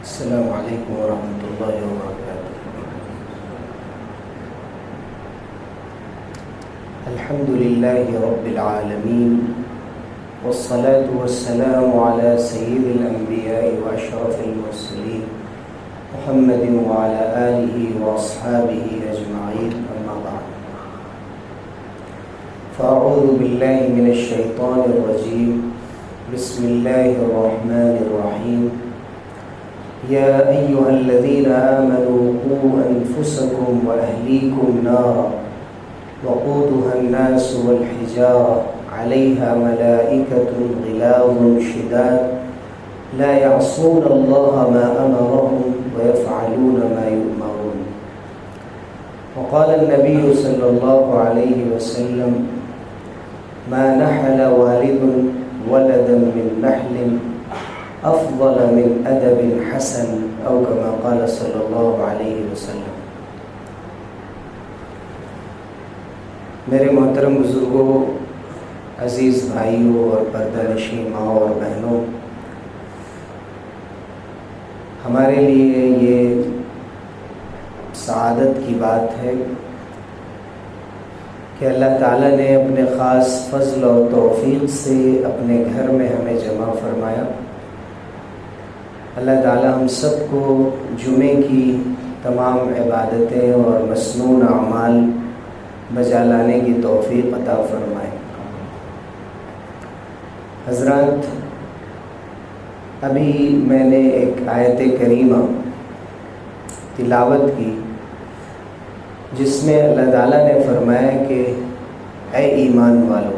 السلام علیکم ورحمۃ اللہ وبرکاتہ۔ الحمد للہ رب العالمین والصلاة والسلام علی سید الانبیاء واشرف المرسلین محمد وعلی آلہ واصحابہ اجمعین، اما بعد فاعوذ باللہ من الشیطان الرجیم، بسم اللہ الرحمن الرحیم۔ یا ایہا الذین آمنوا قوا انفسکم واہلیکم نارا وقودها الناس والحجارة علیہا ملائکۃ غلاظ شداد لا یعصون اللہ ما امرهم ویفعلون ما یؤمرون۔ وقال النبی صلی اللہ علیہ وسلم ما نحل والد ولدا من نحل افضل من ادب حسن او كما قال صلی اللہ علیہ وسلم۔ میرے محترم بزرگوں، عزیز بھائیوں اور پردہ نشین ماں اور بہنوں، ہمارے لیے یہ سعادت کی بات ہے کہ اللہ تعالیٰ نے اپنے خاص فضل اور توفیق سے اپنے گھر میں ہمیں جمع فرمایا۔ اللہ تعالیٰ ہم سب کو جمعے کی تمام عبادتیں اور مسنون اعمال بجا لانے کی توفیق عطا فرمائے۔ حضرات، ابھی میں نے ایک آیت کریمہ تلاوت کی جس میں اللہ تعالیٰ نے فرمایا کہ اے ایمان والو،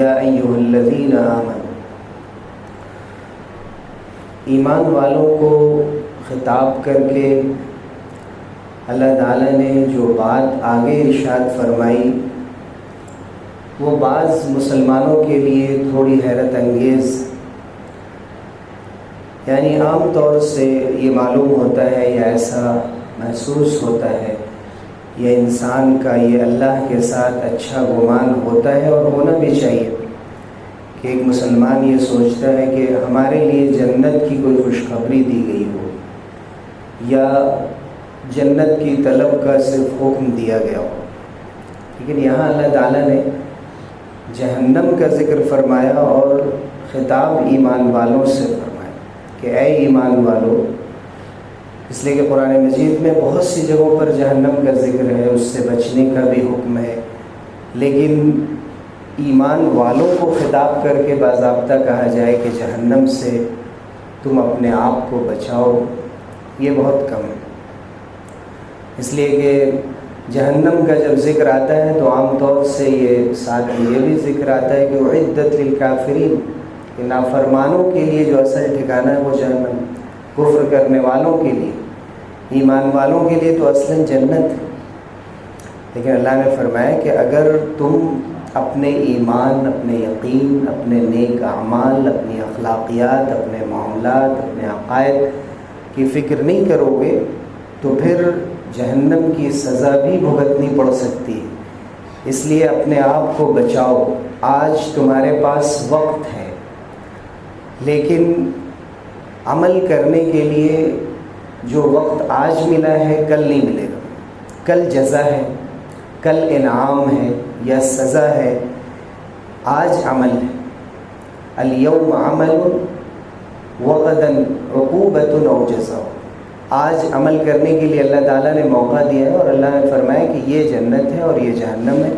یا ایھا الذین آمنوا، ایمان والوں کو خطاب کر کے اللہ تعالیٰ نے جو بات آگے ارشاد فرمائی وہ بعض مسلمانوں کے لیے تھوڑی حیرت انگیز، یعنی عام طور سے یہ معلوم ہوتا ہے یا ایسا محسوس ہوتا ہے یا انسان کا یہ اللہ کے ساتھ اچھا گمان ہوتا ہے اور ہونا بھی چاہیے کہ ایک مسلمان یہ سوچتا ہے کہ ہمارے لیے جنت کی کوئی خوشخبری دی گئی ہو یا جنت کی طلب کا صرف حکم دیا گیا ہو، لیکن یہاں اللہ تعالیٰ نے جہنم کا ذکر فرمایا اور خطاب ایمان والوں سے فرمایا کہ اے ایمان والو، اس لیے کہ قرآن مجید میں بہت سی جگہوں پر جہنم کا ذکر ہے، اس سے بچنے کا بھی حکم ہے، لیکن ایمان والوں کو خطاب کر کے باضابطہ کہا جائے کہ جہنم سے تم اپنے آپ کو بچاؤ، یہ بہت کم ہے۔ اس لیے کہ جہنم کا جب ذکر آتا ہے تو عام طور سے یہ ساتھ یہ بھی ذکر آتا ہے کہ اعدت للکافرین، کہ نافرمانوں کے لیے جو اصل ٹھکانہ ہے وہ جہنم، کفر کرنے والوں کے لیے، ایمان والوں کے لیے تو اصلاً جنت ہے۔ لیکن اللہ نے فرمایا کہ اگر تم اپنے ایمان، اپنے یقین، اپنے نیک اعمال، اپنی اخلاقیات، اپنے معاملات، اپنے عقائد کی فکر نہیں کرو گے تو پھر جہنم کی سزا بھی بھگتنی پڑ سکتی ہے۔ اس لیے اپنے آپ کو بچاؤ۔ آج تمہارے پاس وقت ہے، لیکن عمل کرنے کے لیے جو وقت آج ملا ہے کل نہیں ملے گا۔ کل جزا ہے، کل انعام ہے یا سزا ہے، آج عمل ہے۔ الیوم عمل وغدا عقوبۃ او جزاء۔ آج عمل کرنے کے لیے اللہ تعالیٰ نے موقع دیا ہے اور اللہ نے فرمایا کہ یہ جنت ہے اور یہ جہنم ہے،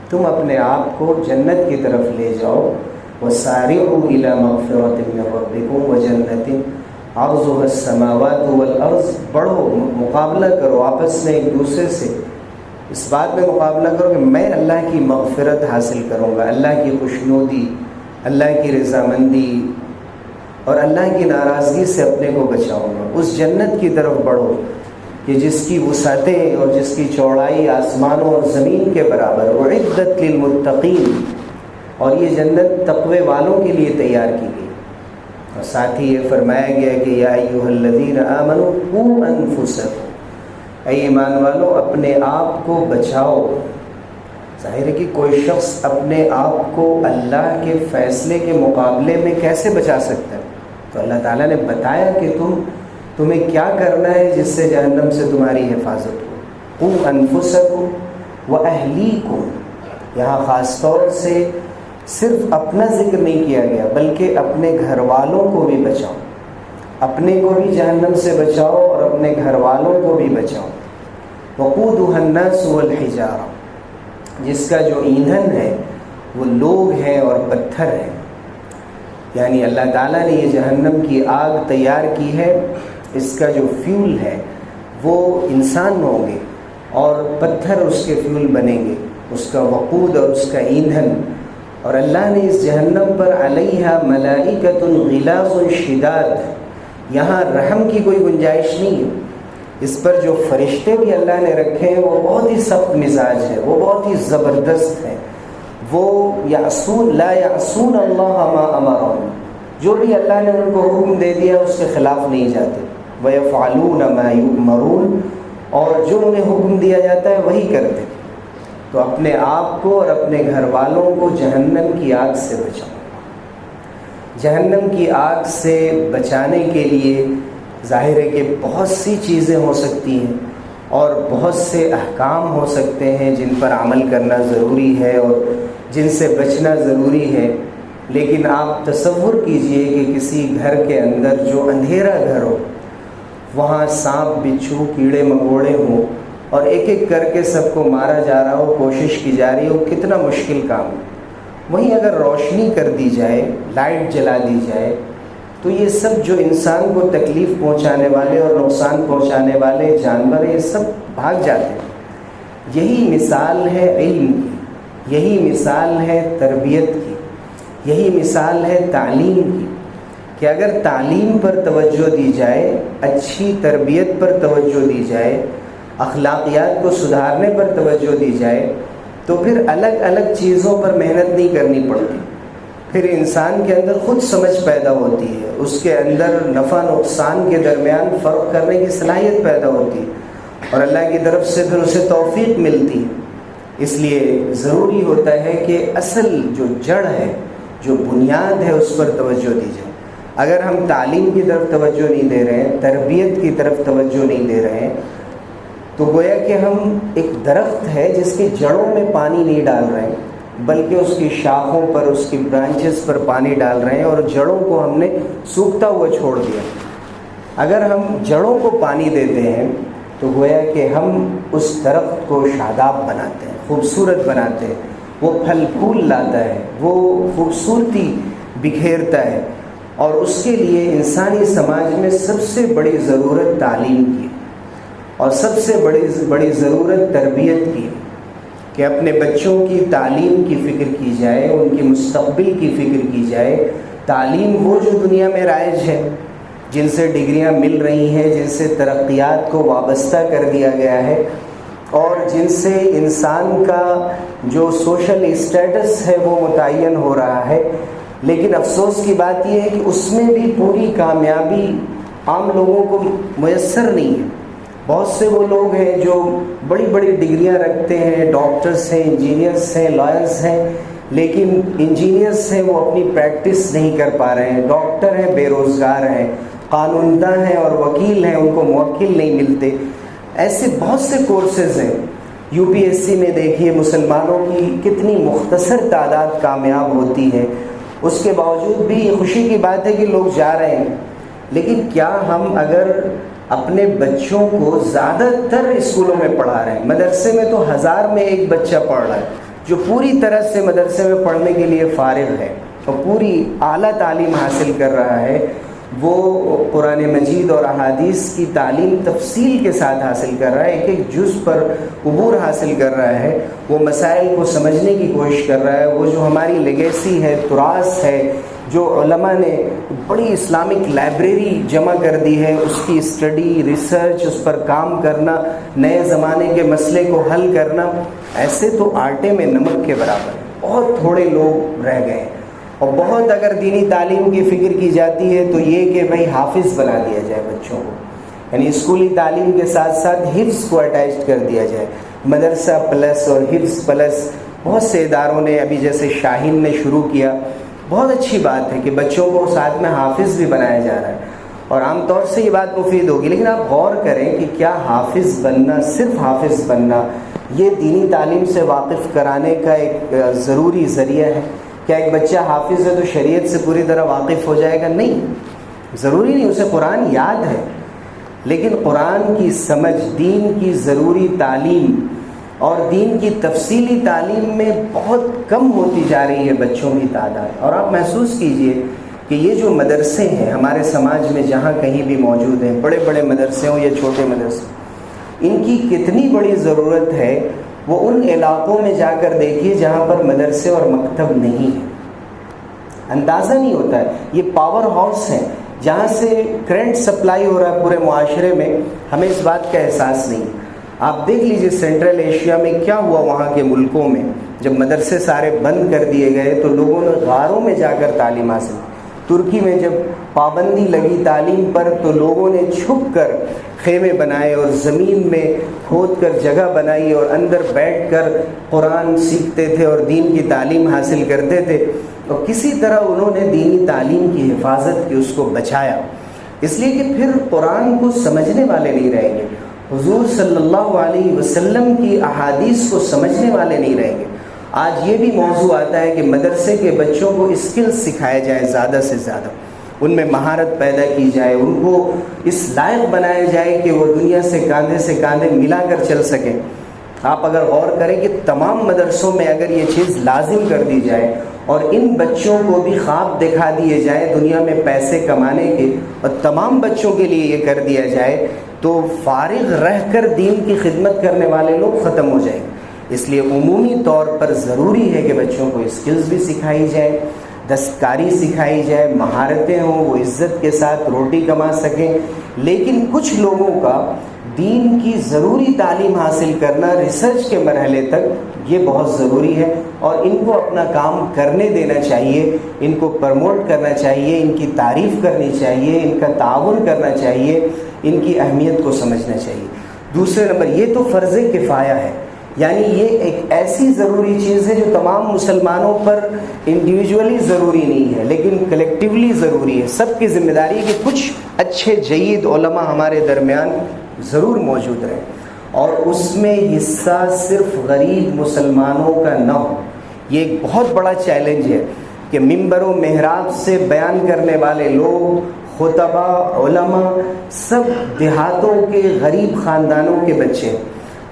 تم اپنے آپ کو جنت کی طرف لے جاؤ۔ وسارعوا الی مغفرۃ من ربکم وجنۃ عرضها السماوات والارض۔ بڑھو، مقابلہ کرو آپس میں ایک دوسرے سے، اس بات میں مقابلہ کرو کہ میں اللہ کی مغفرت حاصل کروں گا، اللہ کی خوشنودی، اللہ کی رضامندی اور اللہ کی ناراضگی سے اپنے کو بچاؤں گا۔ اس جنت کی طرف بڑھو کہ جس کی وسعتیں اور جس کی چوڑائی آسمانوں اور زمین کے برابر، اعدت للمتقین، اور یہ جنت تقوی والوں کے لیے تیار کی گئی۔ اور ساتھ ہی یہ فرمایا گیا کہ یا ایھا الذین آمنوا قوا انفسکم، اے ایمان والو اپنے آپ کو بچاؤ۔ ظاہر ہے کہ کوئی شخص اپنے آپ کو اللہ کے فیصلے کے مقابلے میں کیسے بچا سکتا ہے؟ تو اللہ تعالیٰ نے بتایا کہ تم تمہیں کیا کرنا ہے جس سے جہنم سے تمہاری حفاظت ہو. قوا انفسکم واہلیکم، یہاں خاص طور سے صرف اپنا ذکر نہیں کیا گیا بلکہ اپنے گھر والوں کو بھی بچاؤ، اپنے کو بھی جہنم سے بچاؤ اور اپنے گھر والوں کو بھی بچاؤ. وقودها الناس والحجارہ، جس کا جو ایندھن ہے وہ لوگ ہیں اور پتھر ہیں. یعنی اللہ تعالیٰ نے یہ جہنم کی آگ تیار کی ہے، اس کا جو فیول ہے وہ انسان ہوں گے اور پتھر اس کے فیول بنیں گے، اس کا وقود اور اس کا ایندھن. اور اللہ نے اس جہنم پر علیہا ملائکۃ غلاظ شداد، یہاں رحم کی کوئی گنجائش نہیں ہے. اس پر جو فرشتے بھی اللہ نے رکھے ہیں وہ بہت ہی سخت مزاج ہے، وہ بہت ہی زبردست ہیں. وہ لا یعصون اللہ ما امرهم، جو بھی اللہ نے ان کو حکم دے دیا اس کے خلاف نہیں جاتے. ویفعلون ما یؤمرون، اور جو انہیں حکم دیا جاتا ہے وہی کرتے. تو اپنے آپ کو اور اپنے گھر والوں کو جہنم کی آگ سے بچاؤ. جہنم کی آگ سے بچانے کے لیے ظاہر ہے کہ بہت سی چیزیں ہو سکتی ہیں اور بہت سے احکام ہو سکتے ہیں جن پر عمل کرنا ضروری ہے اور جن سے بچنا ضروری ہے. لیکن آپ تصور کیجئے کہ کسی گھر کے اندر جو اندھیرا گھر ہو، وہاں سانپ بچھو کیڑے مکوڑے ہوں اور ایک ایک کر کے سب کو مارا جا رہا ہو، کوشش کی جا رہی ہو، کتنا مشکل کام ہے. وہیں اگر روشنی کر دی جائے، لائٹ جلا دی جائے، تو یہ سب جو انسان کو تکلیف پہنچانے والے اور نقصان پہنچانے والے جانور یہ سب بھاگ جاتے ہیں. یہی مثال ہے علم کی، یہی مثال ہے تربیت کی، یہی مثال ہے تعلیم کی، کہ اگر تعلیم پر توجہ دی جائے، اچھی تربیت پر توجہ دی جائے، اخلاقیات کو سدھارنے پر توجہ دی جائے، تو پھر الگ الگ چیزوں پر محنت نہیں کرنی پڑتی. پھر انسان کے اندر خود سمجھ پیدا ہوتی ہے، اس کے اندر نفع نقصان کے درمیان فرق کرنے کی صلاحیت پیدا ہوتی ہے اور اللہ کی طرف سے پھر اسے توفیق ملتی ہے. اس لیے ضروری ہوتا ہے کہ اصل جو جڑ ہے، جو بنیاد ہے، اس پر توجہ دی جائے. اگر ہم تعلیم کی طرف توجہ نہیں دے رہے ہیں، تربیت کی طرف توجہ نہیں دے رہے ہیں، تو گویا کہ ہم ایک درخت ہے جس کی جڑوں میں پانی نہیں ڈال رہے ہیں بلکہ اس کی شاخوں پر، اس کی برانچز پر پانی ڈال رہے ہیں اور جڑوں کو ہم نے سوکھتا ہوا چھوڑ دیا. اگر ہم جڑوں کو پانی دیتے ہیں تو گویا کہ ہم اس درخت کو شاداب بناتے ہیں، خوبصورت بناتے ہیں، وہ پھل پھول لاتا ہے، وہ خوبصورتی بکھیرتا ہے. اور اس کے لیے انسانی سماج میں سب سے بڑی ضرورت تعلیم کی اور سب سے بڑی ضرورت تربیت کی، کہ اپنے بچوں کی تعلیم کی فکر کی جائے، ان کی مستقبل کی فکر کی جائے. تعلیم وہ جو دنیا میں رائج ہے، جن سے ڈگریاں مل رہی ہیں، جن سے ترقیات کو وابستہ کر دیا گیا ہے اور جن سے انسان کا جو سوشل اسٹیٹس ہے وہ متعین ہو رہا ہے. لیکن افسوس کی بات یہ ہے کہ اس میں بھی پوری کامیابی عام لوگوں کو میسر نہیں ہے. بہت سے وہ لوگ ہیں جو بڑی بڑی ڈگریاں رکھتے ہیں، ڈاکٹرز ہیں، انجینئرز ہیں، لائرز ہیں، لیکن انجینئرز ہیں وہ اپنی پریکٹس نہیں کر پا رہے ہیں، ڈاکٹر ہیں بے روزگار ہیں، قانون داں ہیں اور وکیل ہیں ان کو موکل نہیں ملتے. ایسے بہت سے کورسز ہیں. یو پی ایس سی میں دیکھیے مسلمانوں کی کتنی مختصر تعداد کامیاب ہوتی ہے. اس کے باوجود بھی یہ خوشی کی بات ہے کہ لوگ جا رہے ہیں. لیکن کیا ہم اگر اپنے بچوں کو زیادہ تر اسکولوں میں پڑھا رہے ہیں، مدرسے میں تو 1000 میں ایک بچہ پڑھ رہا ہے جو پوری طرح سے مدرسے میں پڑھنے کے لیے فارغ ہے اور پوری اعلیٰ تعلیم حاصل کر رہا ہے، وہ قرآن مجید اور احادیث کی تعلیم تفصیل کے ساتھ حاصل کر رہا ہے، ایک ایک جز پر عبور حاصل کر رہا ہے، وہ مسائل کو سمجھنے کی کوشش کر رہا ہے. وہ جو ہماری لیگیسی ہے، تراث ہے، جو علماء نے بڑی اسلامک لائبریری جمع کر دی ہے، اس کی اسٹڈی، ریسرچ، اس پر کام کرنا، نئے زمانے کے مسئلے کو حل کرنا، ایسے تو آٹے میں نمک کے برابر ہے. بہت تھوڑے لوگ رہ گئے ہیں. اور بہت اگر دینی تعلیم کی فکر کی جاتی ہے تو یہ کہ بھائی حافظ بنا دیا جائے بچوں کو، یعنی اسکولی تعلیم کے ساتھ ساتھ حفظ کو اٹیچ کر دیا جائے. مدرسہ پلس اور حفظ پلس بہت سے اداروں نے، ابھی جیسے شاہین نے شروع کیا، بہت اچھی بات ہے کہ بچوں کو ساتھ میں حافظ بھی بنایا جا رہا ہے. اور عام طور سے یہ بات مفید ہوگی، لیکن آپ غور کریں کہ کیا حافظ بننا، صرف حافظ بننا، یہ دینی تعلیم سے واقف کرانے کا ایک ضروری ذریعہ ہے؟ کیا ایک بچہ حافظ ہے تو شریعت سے پوری طرح واقف ہو جائے گا؟ نہیں، ضروری نہیں، اسے قرآن یاد ہے، لیکن قرآن کی سمجھ، دین کی ضروری تعلیم اور دین کی تفصیلی تعلیم میں بہت کم ہوتی جا رہی ہے بچوں کی تعداد۔ اور آپ محسوس کیجئے کہ یہ جو مدرسے ہیں ہمارے سماج میں جہاں کہیں بھی موجود ہیں، بڑے بڑے مدرسے ہوں یا چھوٹے مدرسے، ان کی کتنی بڑی ضرورت ہے۔ وہ ان علاقوں میں جا کر دیکھیے جہاں پر مدرسے اور مکتب نہیں ہے، اندازہ نہیں ہوتا ہے۔ یہ پاور ہاؤس ہیں جہاں سے کرنٹ سپلائی ہو رہا ہے پورے معاشرے میں، ہمیں اس بات کا احساس نہیں۔ آپ دیکھ لیجئے سینٹرل ایشیا میں کیا ہوا، وہاں کے ملکوں میں جب مدرسے سارے بند کر دیے گئے تو لوگوں نے غاروں میں جا کر تعلیم حاصل کی۔ ترکی میں جب پابندی لگی تعلیم پر تو لوگوں نے چھپ کر خیمے بنائے اور زمین میں کھود کر جگہ بنائی اور اندر بیٹھ کر قرآن سیکھتے تھے اور دین کی تعلیم حاصل کرتے تھے، اور کسی طرح انہوں نے دینی تعلیم کی حفاظت کی، اس کو بچایا، اس لیے کہ پھر قرآن کو سمجھنے والے نہیں رہیں گے، حضور صلی اللہ علیہ وسلم کی احادیث کو سمجھنے والے نہیں رہیں گے۔ آج یہ بھی موضوع آتا ہے کہ مدرسے کے بچوں کو اسکلز سکھائے جائیں زیادہ سے زیادہ، ان میں مہارت پیدا کی جائے، ان کو اس لائق بنایا جائے کہ وہ دنیا سے کاندھے ملا کر چل سکیں۔ آپ اگر غور کریں کہ تمام مدرسوں میں اگر یہ چیز لازم کر دی جائے اور ان بچوں کو بھی خواب دکھا دیے جائے دنیا میں پیسے کمانے کے، اور تمام بچوں کے لیے یہ کر دیا جائے، تو فارغ رہ کر دین کی خدمت کرنے والے لوگ ختم ہو جائیں گے۔ اس لیے عمومی طور پر ضروری ہے کہ بچوں کو اسکلز بھی سکھائی جائے، دستکاری سکھائی جائے، مہارتیں ہوں، وہ عزت کے ساتھ روٹی کما سکیں۔ لیکن کچھ لوگوں کا دین کی ضروری تعلیم حاصل کرنا ریسرچ کے مرحلے تک یہ بہت ضروری ہے، اور ان کو اپنا کام کرنے دینا چاہیے، ان کو پروموٹ کرنا چاہیے، ان کی تعریف کرنی چاہیے، ان کا تعاون کرنا چاہیے، ان کی اہمیت کو سمجھنا چاہیے۔ دوسرے نمبر، یہ تو فرض کفایہ ہے، یعنی یہ ایک ایسی ضروری چیز ہے جو تمام مسلمانوں پر انڈیویجولی ضروری نہیں ہے لیکن کلیکٹیولی ضروری ہے۔ سب کی ذمہ داری ہے کہ کچھ اچھے جید علماء ہمارے درمیان ضرور موجود رہیں، اور اس میں حصہ صرف غریب مسلمانوں کا نہ ہو۔ یہ ایک بہت بڑا چیلنج ہے کہ ممبر و محراب سے بیان کرنے والے لوگ، خطباء، علماء، سب دیہاتوں کے غریب خاندانوں کے بچے،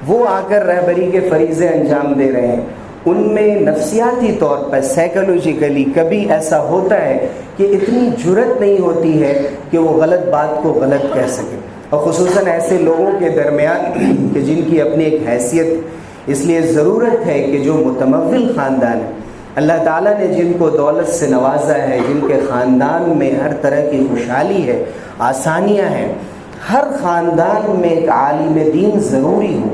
وہ آ کر رہبری کے فریضے انجام دے رہے ہیں۔ ان میں نفسیاتی طور پر سائیکولوجیکلی کبھی ایسا ہوتا ہے کہ اتنی جرأت نہیں ہوتی ہے کہ وہ غلط بات کو غلط کہہ سکے، اور خصوصاً ایسے لوگوں کے درمیان کہ جن کی اپنی ایک حیثیت۔ اس لیے ضرورت ہے کہ جو متمول خاندان ہے، اللہ تعالیٰ نے جن کو دولت سے نوازا ہے، جن کے خاندان میں ہر طرح کی خوشحالی ہے، آسانیاں ہیں، ہر خاندان میں ایک عالم دین ضروری ہو،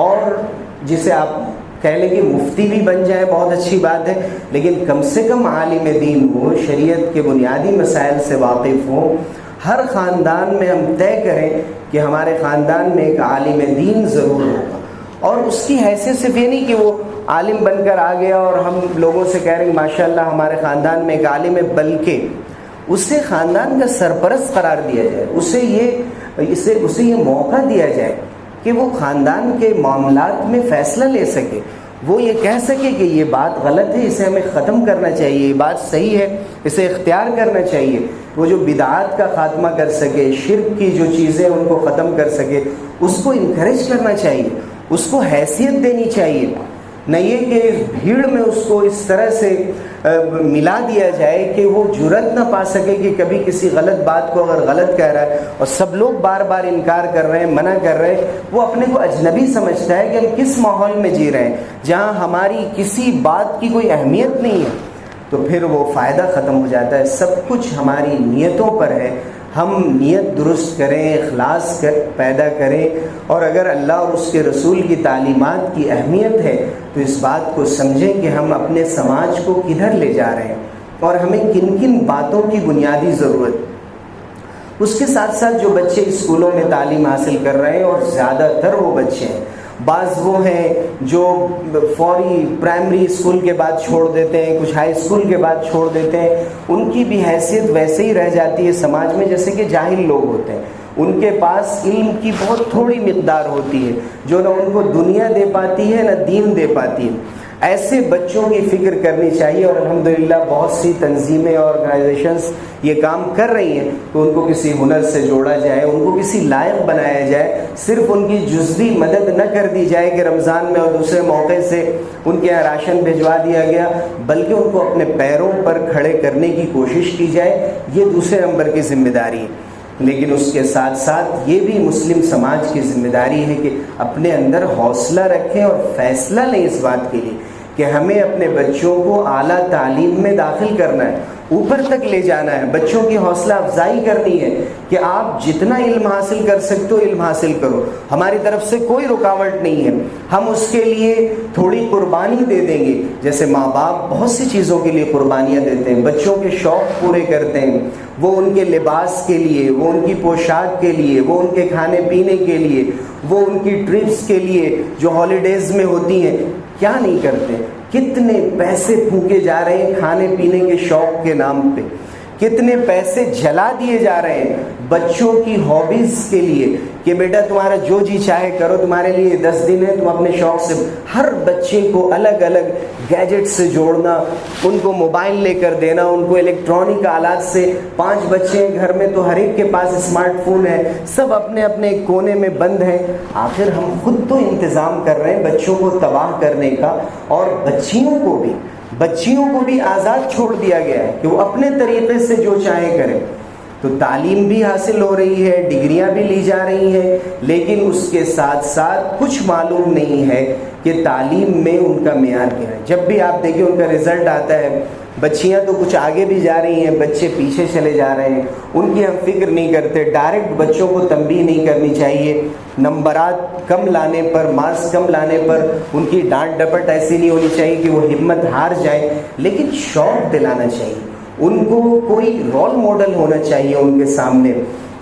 اور جسے آپ کہہ لیں کہ مفتی بھی بن جائے بہت اچھی بات ہے، لیکن کم سے کم عالم دین ہو، شریعت کے بنیادی مسائل سے واقف ہو۔ ہر خاندان میں ہم طے کریں کہ ہمارے خاندان میں ایک عالم دین ضرور ہوگا، اور اس کی حیثیت صرف یہ نہیں کہ وہ عالم بن کر آ گیا اور ہم لوگوں سے کہہ رہے ہیں ماشاءاللہ ہمارے خاندان میں ایک عالم ہے، بلکہ اسے خاندان کا سرپرست قرار دیا جائے، اسے یہ موقع دیا جائے کہ وہ خاندان کے معاملات میں فیصلہ لے سکے، وہ یہ کہہ سکے کہ یہ بات غلط ہے، اسے ہمیں ختم کرنا چاہیے، یہ بات صحیح ہے، اسے اختیار کرنا چاہیے۔ وہ جو بدعات کا خاتمہ کر سکے، شرک کی جو چیزیں ان کو ختم کر سکے، اس کو انکریج کرنا چاہیے، اس کو حیثیت دینی چاہیے، نہ یہ کہ بھیڑ میں اس کو اس طرح سے ملا دیا جائے کہ وہ جرأت نہ پا سکے کہ کبھی کسی غلط بات کو اگر غلط کہہ رہا ہے اور سب لوگ بار بار انکار کر رہے ہیں، منع کر رہے ہیں، وہ اپنے کو اجنبی سمجھتا ہے کہ ہم کس ماحول میں جی رہے ہیں جہاں ہماری کسی بات کی کوئی اہمیت نہیں ہے، تو پھر وہ فائدہ ختم ہو جاتا ہے۔ سب کچھ ہماری نیتوں پر ہے، ہم نیت درست کریں، اخلاص پیدا کریں، اور اگر اللہ اور اس کے رسول کی تعلیمات کی اہمیت ہے تو اس بات کو سمجھیں کہ ہم اپنے سماج کو کدھر لے جا رہے ہیں اور ہمیں کن کن باتوں کی بنیادی ضرورت۔ اس کے ساتھ ساتھ جو بچے اسکولوں میں تعلیم حاصل کر رہے ہیں، اور زیادہ تر وہ بچے ہیں بعض وہ ہیں جو فوری پرائمری اسکول کے بعد چھوڑ دیتے ہیں، کچھ ہائی اسکول کے بعد چھوڑ دیتے ہیں، ان کی بھی حیثیت ویسے ہی رہ جاتی ہے سماج میں جیسے کہ جاہل لوگ ہوتے ہیں. ان کے پاس علم کی بہت تھوڑی مقدار ہوتی ہے جو نہ ان کو دنیا دے پاتی ہے نہ دین دے پاتی ہے. ایسے بچوں کی فکر کرنی چاہیے، اور الحمدللہ بہت سی تنظیمیں اور آرگنائزیشنز یہ کام کر رہی ہیں کہ ان کو کسی ہنر سے جوڑا جائے، ان کو کسی لائق بنایا جائے. صرف ان کی جزوی مدد نہ کر دی جائے کہ رمضان میں اور دوسرے موقع سے ان کے یہاں راشن بھجوا دیا گیا، بلکہ ان کو اپنے پیروں پر کھڑے کرنے کی کوشش کی جائے. یہ دوسرے نمبر کی ذمہ داری ہے. لیکن اس کے ساتھ ساتھ یہ بھی مسلم سماج کی ذمہ داری ہے کہ اپنے اندر حوصلہ رکھیں اور فیصلہ لیں اس بات کے لیے کہ ہمیں اپنے بچوں کو اعلیٰ تعلیم میں داخل کرنا ہے، اوپر تک لے جانا ہے. بچوں کی حوصلہ افزائی کرنی ہے کہ آپ جتنا علم حاصل کر سکتے ہو علم حاصل کرو، ہماری طرف سے کوئی رکاوٹ نہیں ہے. ہم اس کے لیے تھوڑی قربانی دے دیں گے، جیسے ماں باپ بہت سی چیزوں کے لیے قربانیاں دیتے ہیں، بچوں کے شوق پورے کرتے ہیں. وہ ان کے لباس کے لیے، وہ ان کی پوشاک کے لیے، وہ ان کے کھانے پینے کے لیے، وہ ان کی ٹرپس کے لیے جو ہالیڈیز میں ہوتی ہیں، کیا نہیں کرتے. کتنے پیسے پھونکے جا رہے ہیں کھانے پینے کے شوق کے نام پہ، کتنے پیسے جلا دیے جا رہے ہیں بچوں کی ہابیز کے لیے کہ بیٹا تمہارا جو جی چاہے کرو، تمہارے لیے 10 دن ہے، تم اپنے شوق سے. ہر بچے کو الگ الگ گیجٹ سے جوڑنا، ان کو موبائل لے کر دینا، ان کو الیکٹرانک آلات سے. 5 بچے ہیں گھر میں تو ہر ایک کے پاس اسمارٹ فون ہے، سب اپنے اپنے کونے میں بند ہیں. آخر ہم خود تو انتظام کر رہے ہیں بچوں کو تباہ کرنے کا، اور بچیوں کو بھی آزاد چھوڑ دیا گیا ہے کہ وہ اپنے طریقے سے جو چاہے کریں. تو تعلیم بھی حاصل ہو رہی ہے، ڈگریاں بھی لی جا رہی ہیں، لیکن اس کے ساتھ ساتھ کچھ معلوم نہیں ہے کہ تعلیم میں ان کا معیار کیا ہے. جب بھی آپ دیکھیں ان کا رزلٹ آتا ہے، بچیاں تو کچھ آگے بھی جا رہی ہیں، بچے پیچھے چلے جا رہے ہیں. ان کی ہم فکر نہیں کرتے. ڈائریکٹ بچوں کو تنبیہ نہیں کرنی چاہیے. نمبرات کم لانے پر، مارکس کم لانے پر ان کی ڈانٹ ڈپٹ ایسی نہیں ہونی چاہیے کہ وہ ہمت ہار جائے، لیکن شوق دلانا چاہیے. ان کو کوئی رول ماڈل ہونا چاہیے ان کے سامنے.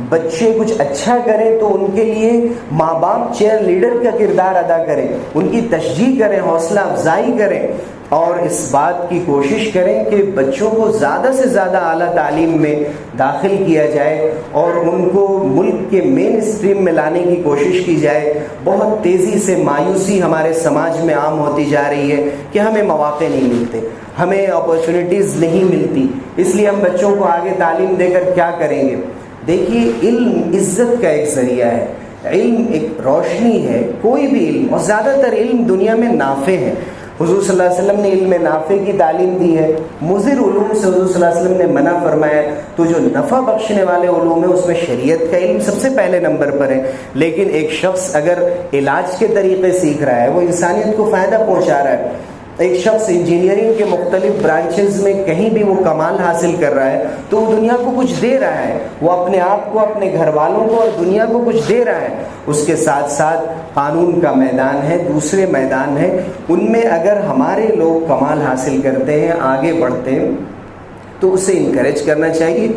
بچے کچھ اچھا کریں تو ان کے لیے ماں باپ چیئر لیڈر کا کردار ادا کریں، ان کی تشجیع کریں، حوصلہ افزائی کریں، اور اس بات کی کوشش کریں کہ بچوں کو زیادہ سے زیادہ اعلیٰ تعلیم میں داخل کیا جائے اور ان کو ملک کے مین اسٹریم میں لانے کی کوشش کی جائے. بہت تیزی سے مایوسی ہمارے سماج میں عام ہوتی جا رہی ہے کہ ہمیں مواقع نہیں ملتے، ہمیں اپرچونیٹیز نہیں ملتی، اس لیے ہم بچوں کو آگے تعلیم دے کر کیا کریں گے. دیکھیے علم عزت کا ایک ذریعہ ہے، علم ایک روشنی ہے. کوئی بھی علم، اور زیادہ تر علم دنیا میں نافع ہے. حضور صلی اللہ علیہ وسلم نے علم نافع کی تعلیم دی ہے. مضر علوم سے حضور صلی اللہ علیہ وسلم نے منع فرمایا. تو جو نفع بخشنے والے علوم ہیں اس میں شریعت کا علم سب سے پہلے نمبر پر ہے. لیکن ایک شخص اگر علاج کے طریقے سیکھ رہا ہے، وہ انسانیت کو فائدہ پہنچا رہا ہے، ایک شخص انجینئرنگ کے مختلف برانچز میں کہیں بھی وہ کمال حاصل کر رہا ہے تو وہ دنیا کو کچھ دے رہا ہے، وہ اپنے آپ کو، اپنے گھر والوں کو اور دنیا کو کچھ دے رہا ہے. اس کے ساتھ ساتھ قانون کا میدان ہے، دوسرے میدان ہیں، ان میں اگر ہمارے لوگ کمال حاصل کرتے ہیں، آگے بڑھتے ہیں تو اسے انکریج کرنا چاہیے،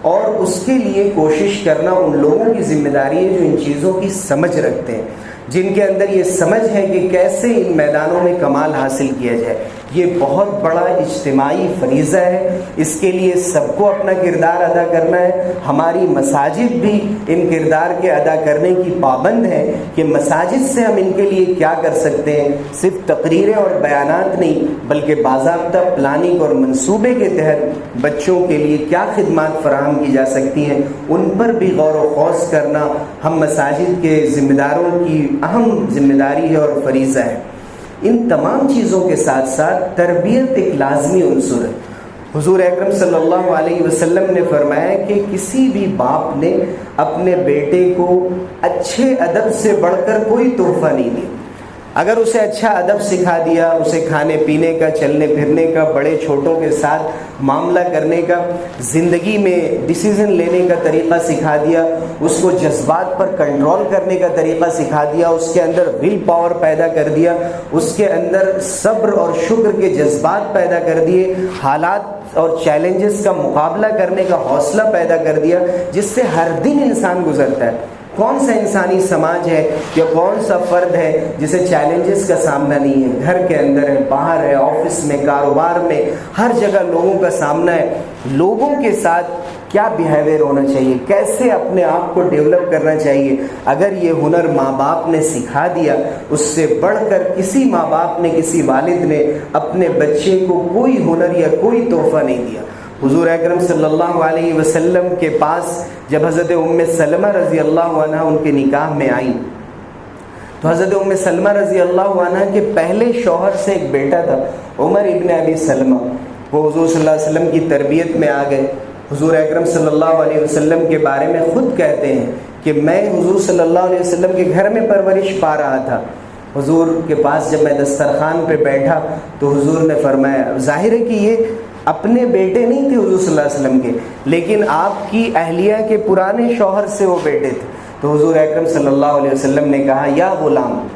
اور اس کے لیے کوشش کرنا ان لوگوں کی ذمہ داری ہے جو ان چیزوں کی سمجھ رکھتے ہیں، جن کے اندر یہ سمجھ ہے کہ کیسے ان میدانوں میں کمال حاصل کیا جائے. یہ بہت بڑا اجتماعی فریضہ ہے، اس کے لیے سب کو اپنا کردار ادا کرنا ہے. ہماری مساجد بھی ان کردار کے ادا کرنے کی پابند ہے کہ مساجد سے ہم ان کے لیے کیا کر سکتے ہیں. صرف تقریریں اور بیانات نہیں، بلکہ باضابطہ پلاننگ اور منصوبے کے تحت بچوں کے لیے کیا خدمات فراہم کی جا سکتی ہیں، ان پر بھی غور و خوض کرنا ہم مساجد کے ذمہ داروں کی اہم ذمہ داری ہے اور فریضہ ہے. ان تمام چیزوں کے ساتھ ساتھ تربیت ایک لازمی عنصر ہے. حضور اکرم صلی اللہ علیہ وسلم نے فرمایا کہ کسی بھی باپ نے اپنے بیٹے کو اچھے ادب سے بڑھ کر کوئی تحفہ نہیں دیا. اگر اسے اچھا ادب سکھا دیا، اسے کھانے پینے کا، چلنے پھرنے کا، بڑے چھوٹوں کے ساتھ معاملہ کرنے کا، زندگی میں ڈیسیزن لینے کا طریقہ سکھا دیا، اس کو جذبات پر کنٹرول کرنے کا طریقہ سکھا دیا، اس کے اندر ول پاور پیدا کر دیا، اس کے اندر صبر اور شکر کے جذبات پیدا کر دیے، حالات اور چیلنجز کا مقابلہ کرنے کا حوصلہ پیدا کر دیا، جس سے ہر دن انسان گزرتا ہے. کون سا انسانی سماج ہے یا کون سا فرد ہے جسے چیلنجز کا سامنا نہیں ہے؟ گھر کے اندر ہے، باہر ہے، آفس میں، کاروبار میں، ہر جگہ لوگوں کا سامنا ہے۔ لوگوں کے ساتھ کیا بیہیویئر ہونا چاہیے، کیسے اپنے آپ کو ڈیولپ کرنا چاہیے، اگر یہ ہنر ماں باپ نے سکھا دیا، اس سے بڑھ کر کسی ماں باپ نے، کسی والد نے اپنے بچے کو کوئی ہنر یا کوئی تحفہ نہیں دیا۔ حضور اکرم صلی اللہ علیہ وسلم کے پاس جب حضرت ام سلمہ رضی اللہ عنہ ان کے نکاح میں آئیں تو حضرت ام سلمہ رضی اللہ عنہ کے پہلے شوہر سے ایک بیٹا تھا، عمر ابن ابی سلمہ، وہ حضور صلی اللہ علیہ وسلم کی تربیت میں آ گئے۔ حضور اکرم صلی اللہ علیہ وسلم کے بارے میں خود کہتے ہیں کہ میں حضور صلی اللہ علیہ وسلم کے گھر میں پرورش پا رہا تھا۔ حضور کے پاس جب میں دسترخوان پہ بیٹھا تو حضور نے فرمایا، ظاہر ہے کہ یہ اپنے بیٹے نہیں تھے حضور صلی اللہ علیہ وسلم کے، لیکن آپ کی اہلیہ کے پرانے شوہر سے وہ بیٹے تھے۔ تو حضور اکرم صلی اللہ علیہ وسلم نے کہا، یا غلام،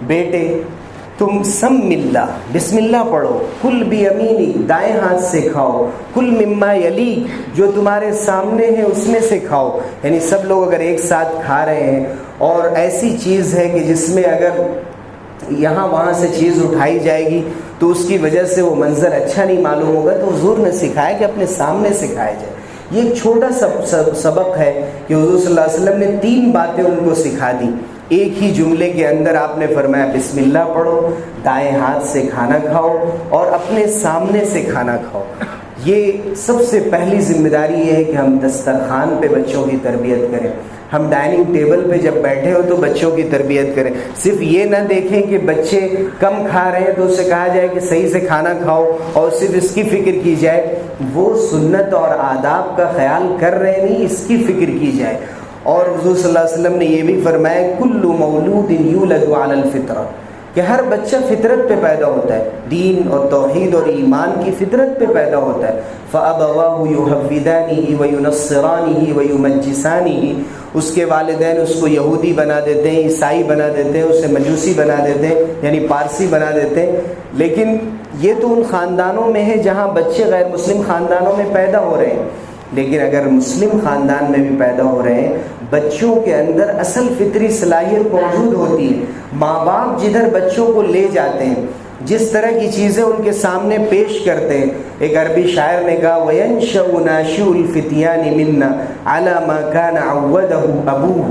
بیٹے تم سم اللہ، بسم اللہ پڑھو، کل بیمینی، دائیں ہاتھ سے کھاؤ، کل مما یلیک، جو تمہارے سامنے ہے اس میں سے کھاؤ۔ یعنی سب لوگ اگر ایک ساتھ کھا رہے ہیں اور ایسی چیز ہے کہ جس میں اگر یہاں وہاں سے چیز اٹھائی جائے گی تو اس کی وجہ سے وہ منظر اچھا نہیں معلوم ہوگا، تو حضور نے سکھایا کہ اپنے سامنے سے کھایا جائے۔ یہ ایک چھوٹا سبق ہے کہ حضور صلی اللہ علیہ وسلم نے 3 باتیں ان کو سکھا دی، ایک ہی جملے کے اندر آپ نے فرمایا بسم اللہ پڑھو، دائیں ہاتھ سے کھانا کھاؤ اور اپنے سامنے سے کھانا کھاؤ۔ یہ سب سے پہلی ذمہ داری یہ ہے کہ ہم دسترخوان پہ بچوں کی تربیت کریں، ہم ڈائننگ ٹیبل پہ جب بیٹھے ہو تو بچوں کی تربیت کریں۔ صرف یہ نہ دیکھیں کہ بچے کم کھا رہے ہیں تو اسے کہا جائے کہ صحیح سے کھانا کھاؤ اور صرف اس کی فکر کی جائے، وہ سنت اور آداب کا خیال کر رہے نہیں، اس کی فکر کی جائے۔ اور حضور صلی اللہ علیہ وسلم نے یہ بھی فرمایا، کل مولود یولد علی الفطرہ، کہ ہر بچہ فطرت پہ پیدا ہوتا ہے، دین اور توحید اور ایمان کی فطرت پہ پیدا ہوتا ہے۔ فَأَبَوَاهُ يُحَوِّدَانِهِ وَيُنَصِّرَانِهِ وَيُمَجِّسَانِهِ، اس کے والدین اس کو یہودی بنا دیتے ہیں، عیسائی بنا دیتے ہیں، اسے مجوسی بنا دیتے ہیں، یعنی پارسی بنا دیتے ہیں۔ لیکن یہ تو ان خاندانوں میں ہے جہاں بچے غیر مسلم خاندانوں میں پیدا ہو رہے ہیں، لیکن اگر مسلم خاندان میں بھی پیدا ہو رہے ہیں، بچوں کے اندر اصل فطری صلاحیت موجود ہوتی ہے۔ ماں باپ جدھر بچوں کو لے جاتے ہیں، جس طرح کی چیزیں ان کے سامنے پیش کرتے ہیں، ایک عربی شاعر نے کہا، وَيَنْشَأُ نَاشِئُ الْفِتْيَانِ مِنَّا عَلَى مَا كَانَ عَوَّدَهُ أَبُوهُ،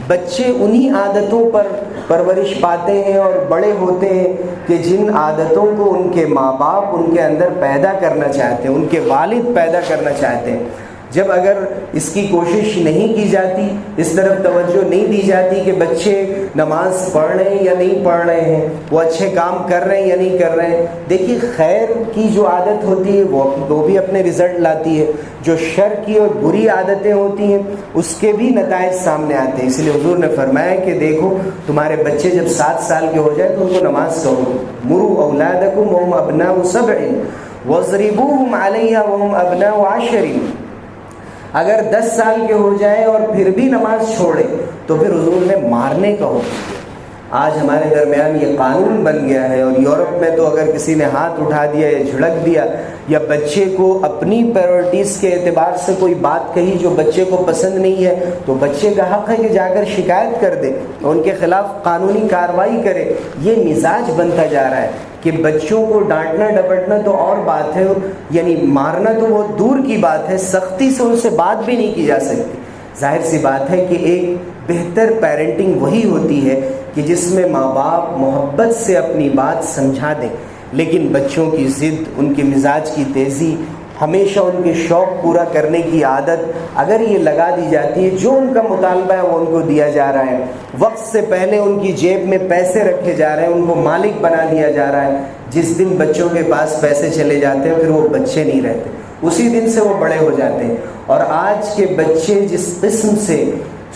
بچے انہی عادتوں پر پرورش پاتے ہیں اور بڑے ہوتے ہیں کہ جن عادتوں کو ان کے ماں باپ ان کے اندر پیدا کرنا چاہتے ہیں، ان کے والد پیدا کرنا چاہتے ہیں۔ جب اگر اس کی کوشش نہیں کی جاتی، اس طرف توجہ نہیں دی جاتی کہ بچے نماز پڑھ رہے ہیں یا نہیں پڑھ رہے ہیں، وہ اچھے کام کر رہے ہیں یا نہیں کر رہے ہیں، دیکھیے خیر کی جو عادت ہوتی ہے وہ بھی اپنے رزلٹ لاتی ہے، جو شر کی اور بری عادتیں ہوتی ہیں اس کے بھی نتائج سامنے آتے ہیں۔ اس لیے حضور نے فرمایا کہ دیکھو تمہارے بچے جب 7 سال کے ہو جائے تو ان کو نماز کہو، مروا اولادکم وهم ابناء 7 واضربوهم علیہا وهم ابناء 10۔ اگر 10 سال کے ہو جائیں اور پھر بھی نماز چھوڑے تو پھر حضور نے مارنے کا حکم دیا۔ آج ہمارے درمیان یہ قانون بن گیا ہے، اور یورپ میں تو اگر کسی نے ہاتھ اٹھا دیا یا جھڑک دیا یا بچے کو اپنی پرائرٹیز کے اعتبار سے کوئی بات کہی جو بچے کو پسند نہیں ہے تو بچے کا حق ہے کہ جا کر شکایت کر دے، ان کے خلاف قانونی کارروائی کرے۔ یہ مزاج بنتا جا رہا ہے کہ بچوں کو ڈانٹنا ڈپٹنا تو اور بات ہے، یعنی مارنا تو بہت دور کی بات ہے، سختی سے ان سے بات بھی نہیں کی جا سکتی۔ ظاہر سی بات ہے کہ ایک بہتر پیرنٹنگ وہی ہوتی ہے کہ جس میں ماں باپ محبت سے اپنی بات سمجھا دیں، لیکن بچوں کی ضد، ان کے مزاج کی تیزی، ہمیشہ ان کے شوق پورا کرنے کی عادت اگر یہ لگا دی جاتی ہے، جو ان کا مطالبہ ہے وہ ان کو دیا جا رہا ہے، وقت سے پہلے ان کی جیب میں پیسے رکھے جا رہے ہیں، ان کو مالک بنا دیا جا رہا ہے، جس دن بچوں کے پاس پیسے چلے جاتے ہیں پھر وہ بچے نہیں رہتے، اسی دن سے وہ بڑے ہو جاتے ہیں۔ اور آج کے بچے جس قسم سے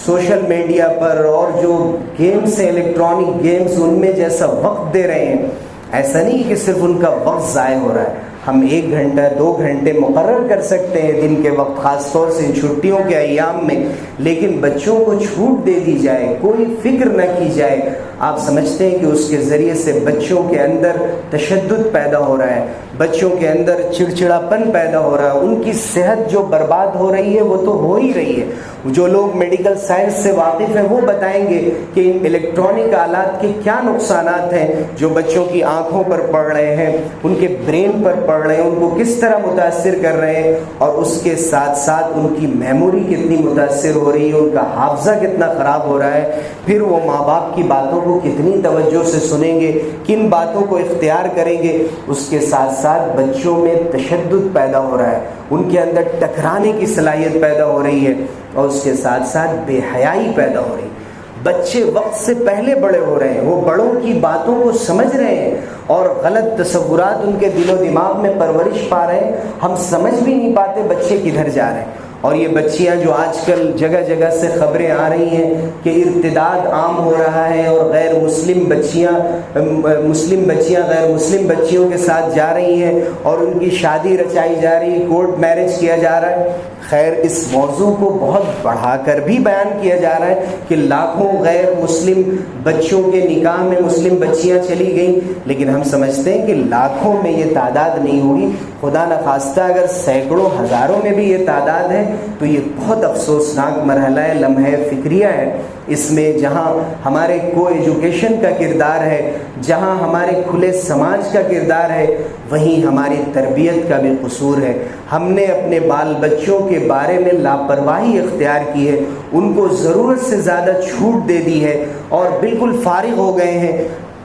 سوشل میڈیا پر اور جو گیمز ہیں، الیکٹرانک گیمز، ان میں جیسا وقت دے رہے ہیں، ایسا نہیں کہ صرف ان کا وقت ضائع ہو رہا ہے، ہم 1 گھنٹہ 2 گھنٹے مقرر کر سکتے ہیں دن کے وقت، خاص طور سے چھٹیوں کے ایام میں، لیکن بچوں کو چھوٹ دے دی جائے، کوئی فکر نہ کی جائے، آپ سمجھتے ہیں کہ اس کے ذریعے سے بچوں کے اندر تشدد پیدا ہو رہا ہے، بچوں کے اندر چڑچڑاپن پیدا ہو رہا ہے، ان کی صحت جو برباد ہو رہی ہے وہ تو ہو ہی رہی ہے۔ جو لوگ میڈیکل سائنس سے واقف ہیں وہ بتائیں گے کہ ان الیکٹرانک آلات کے کیا نقصانات ہیں جو بچوں کی آنکھوں پر پڑ رہے ہیں، ان کے برین پر پڑ رہے ہیں، ان کو کس طرح متاثر کر رہے ہیں، اور اس کے ساتھ ساتھ ان کی میموری کتنی متاثر ہو رہی ہے، ان کا حافظہ کتنا خراب ہو رہا ہے، پھر وہ ماں باپ کی باتوں کو کتنی توجہ سے سنیں گے، کن باتوں کو اختیار کریں گے۔ اس کے ساتھ ساتھ بچوں میں تشدد پیدا ہو رہا ہے، ان کے اندر ٹکرانے کی صلاحیت پیدا ہو رہی ہے، اور اس کے ساتھ ساتھ بے حیائی پیدا ہو رہی ہے۔ بچے وقت سے پہلے بڑے ہو رہے ہیں، وہ بڑوں کی باتوں کو سمجھ رہے ہیں اور غلط تصورات ان کے دل و دماغ میں پرورش پا رہے ہیں، ہم سمجھ بھی نہیں پاتے بچے کدھر جا رہے ہیں۔ اور یہ بچیاں جو آج کل جگہ جگہ سے خبریں آ رہی ہیں کہ ارتداد عام ہو رہا ہے اور غیر مسلم بچیاں غیر مسلم بچیوں کے ساتھ جا رہی ہیں اور ان کی شادی رچائی جا رہی ہے، کورٹ میرج کیا جا رہا ہے۔ خیر، اس موضوع کو بہت بڑھا کر بھی بیان کیا جا رہا ہے کہ لاکھوں غیر مسلم بچوں کے نکاح میں مسلم بچیاں چلی گئیں، لیکن ہم سمجھتے ہیں کہ لاکھوں میں یہ تعداد نہیں ہوگی، خدا نخواستہ اگر سینکڑوں ہزاروں میں بھی یہ تعداد ہے تو یہ بہت افسوسناک مرحلہ ہے، لمحہ فکریہ ہے۔ اس میں جہاں ہمارے کو ایجوکیشن کا کردار ہے، جہاں ہمارے کھلے سماج کا کردار ہے، وہیں ہماری تربیت کا بھی قصور ہے۔ ہم نے اپنے بال بچوں کے بارے میں لاپرواہی اختیار کی ہے، ان کو ضرورت سے زیادہ چھوٹ دے دی ہے اور بالکل فارغ ہو گئے ہیں،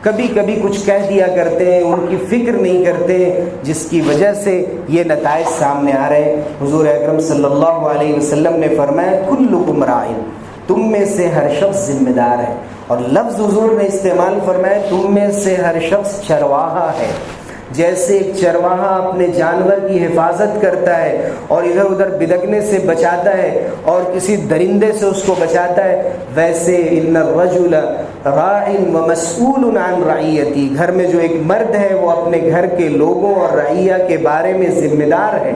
کبھی کبھی کچھ کہہ دیا کرتے ہیں، ان کی فکر نہیں کرتے، جس کی وجہ سے یہ نتائج سامنے آ رہے ہیں۔ حضور اکرم صلی اللہ علیہ وسلم نے فرمایا کلکم راع، تم میں سے ہر شخص ذمہ دار ہے، اور لفظ حضور نے استعمال فرمایا تم میں سے ہر شخص چرواہا ہے۔ جیسے ایک چرواہا اپنے جانور کی حفاظت کرتا ہے اور ادھر ادھر بدکنے سے بچاتا ہے اور کسی درندے سے اس کو بچاتا ہے، ویسے ان الرجل راع ومسئول عن رعیتی، گھر میں جو ایک مرد ہے وہ اپنے گھر کے لوگوں اور رعیہ کے بارے میں ذمہ دار ہے،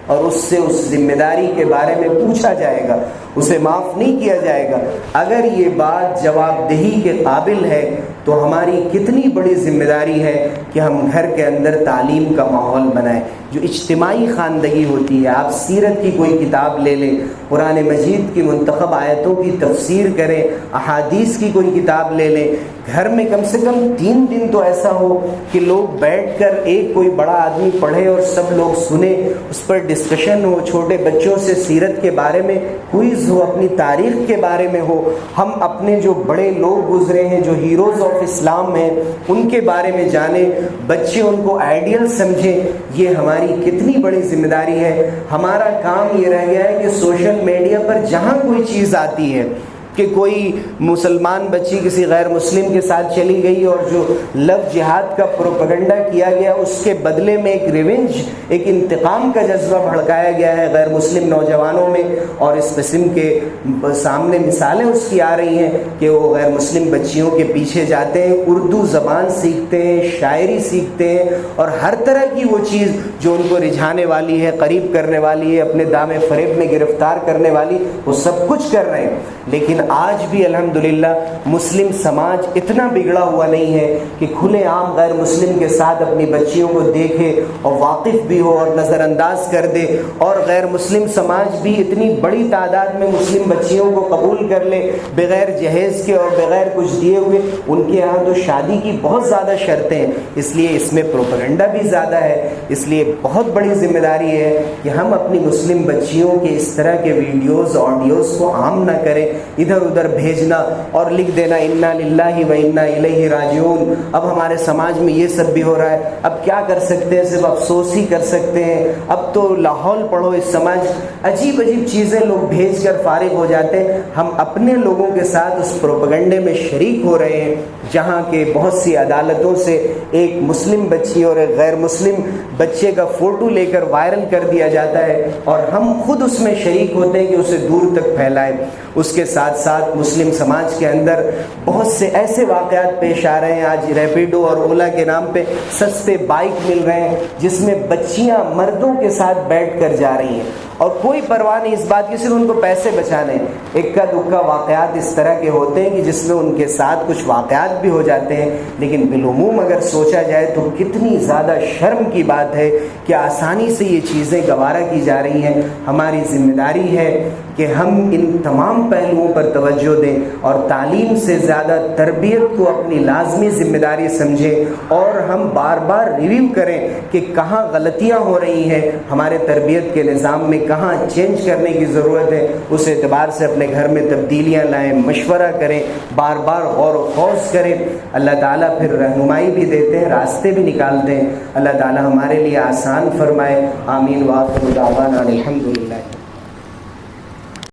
اور اس سے اس ذمہ داری کے بارے میں پوچھا جائے گا، اسے معاف نہیں کیا جائے گا۔ اگر یہ بات جواب دہی کے قابل ہے تو ہماری کتنی بڑی ذمہ داری ہے کہ ہم گھر کے اندر تعلیم کا ماحول بنائیں۔ جو اجتماعی خواندگی ہوتی ہے، آپ سیرت کی کوئی کتاب لے لیں، قرآن مجید کی منتخب آیتوں کی تفسیر کریں، احادیث کی کوئی کتاب لے لیں، گھر میں کم سے کم 3 دن تو ایسا ہو کہ لوگ بیٹھ کر ایک کوئی بڑا آدمی پڑھے اور سب لوگ سنیں، اس پر ڈسکشن ہو، چھوٹے بچوں سے سیرت کے بارے میں کوئز ہو، اپنی تاریخ کے بارے میں ہو، ہم اپنے جو بڑے لوگ گزرے ہیں، جو ہیروز آف اسلام ہیں، ان کے بارے میں جانیں، بچے ان کو آئیڈیل سمجھیں۔ یہ ہماری کتنی بڑی ذمہ داری ہے۔ ہمارا کام یہ رہ گیا ہے کہ سوشل میڈیا پر جہاں کوئی چیز آتی ہے کہ کوئی مسلمان بچی کسی غیر مسلم کے ساتھ چلی گئی اور جو لو جہاد کا پروپیگنڈا کیا گیا، اس کے بدلے میں ایک ریونج، ایک انتقام کا جذبہ بھڑکایا گیا ہے غیر مسلم نوجوانوں میں، اور اس قسم کے سامنے مثالیں اس کی آ رہی ہیں کہ وہ غیر مسلم بچیوں کے پیچھے جاتے ہیں، اردو زبان سیکھتے ہیں، شاعری سیکھتے ہیں، اور ہر طرح کی وہ چیز جو ان کو رجھانے والی ہے، قریب کرنے والی ہے، اپنے دام فریب میں گرفتار کرنے والی، وہ سب کچھ کر رہے ہیں۔ لیکن آج بھی الحمدللہ مسلم سماج اتنا بگڑا ہوا نہیں ہے کہ کھلے عام غیر مسلم کے ساتھ اپنی بچیوں کو دیکھے اور واقف بھی ہو اور نظر انداز کر دے، اور غیر مسلم سماج بھی اتنی بڑی تعداد میں مسلم بچیوں کو قبول کر لے بغیر جہیز کے اور بغیر کچھ دیے ہوئے۔ ان کے یہاں تو شادی کی بہت زیادہ شرطیں ہیں، اس لیے اس میں پروپیگنڈا بھی زیادہ ہے۔ اس لیے بہت بڑی ذمہ داری ہے کہ ہم اپنی مسلم بچیوں کے اس طرح کے ویڈیوز آڈیوز کو عام نہ کریں، ادھر ادھر بھیجنا اور لکھ دینا انا للہ و انا الیہ راجعون۔ اب ہمارے سماج میں یہ سب بھی ہو رہا ہے، اب کیا کر سکتے ہیں، صرف افسوس ہی کر سکتے ہیں۔ اب تو لاہور پڑھو، اس سماج عجیب عجیب چیزیں لوگ بھیج کر فارغ ہو جاتے ہیں۔ ہم اپنے لوگوں کے ساتھ اس پروپیگنڈے میں شریک ہو رہے ہیں، جہاں کہ بہت سی عدالتوں سے ایک مسلم بچی اور ایک غیر مسلم بچے کا فوٹو لے کر وائرل کر دیا جاتا ہے، اور ہم خود اس میں شریک ہوتے ہیں کہ اسے دور تک پھیلائیں۔ اس کے ساتھ ساتھ مسلم سماج کے اندر بہت سے ایسے واقعات پیش آ رہے ہیں. آج ریپیڈو اور اولا کے نام پہ سستے بائک مل رہے ہیں جس میں بچیاں مردوں کے ساتھ بیٹھ کر جا رہی ہیں اور کوئی پرواہ نہیں اس بات کی، صرف ان کو پیسے بچانے. اکا دکا واقعات اس طرح کے ہوتے ہیں کہ جس میں ان کے ساتھ کچھ واقعات بھی ہو جاتے ہیں، لیکن بالعموم اگر سوچا جائے تو کتنی زیادہ شرم کی بات ہے کہ آسانی سے یہ چیزیں گوارا کی جا رہی ہیں. ہماری ذمہ داری ہے کہ ہم ان تمام پہلوؤں پر توجہ دیں اور تعلیم سے زیادہ تربیت کو اپنی لازمی ذمہ داری سمجھیں، اور ہم بار بار ریویو کریں کہ کہاں غلطیاں ہو رہی ہیں، ہمارے تربیت کے نظام میں کہاں چینج کرنے کی ضرورت ہے. اس اعتبار سے اپنے گھر میں تبدیلیاں لائیں، مشورہ کریں، بار بار غور و خوض کریں. اللہ تعالیٰ پھر رہنمائی بھی دیتے ہیں، راستے بھی نکالتے ہیں. اللہ تعالیٰ ہمارے لیے آسان فرمائے. آمین. وآخر دعوانا الحمدللہ.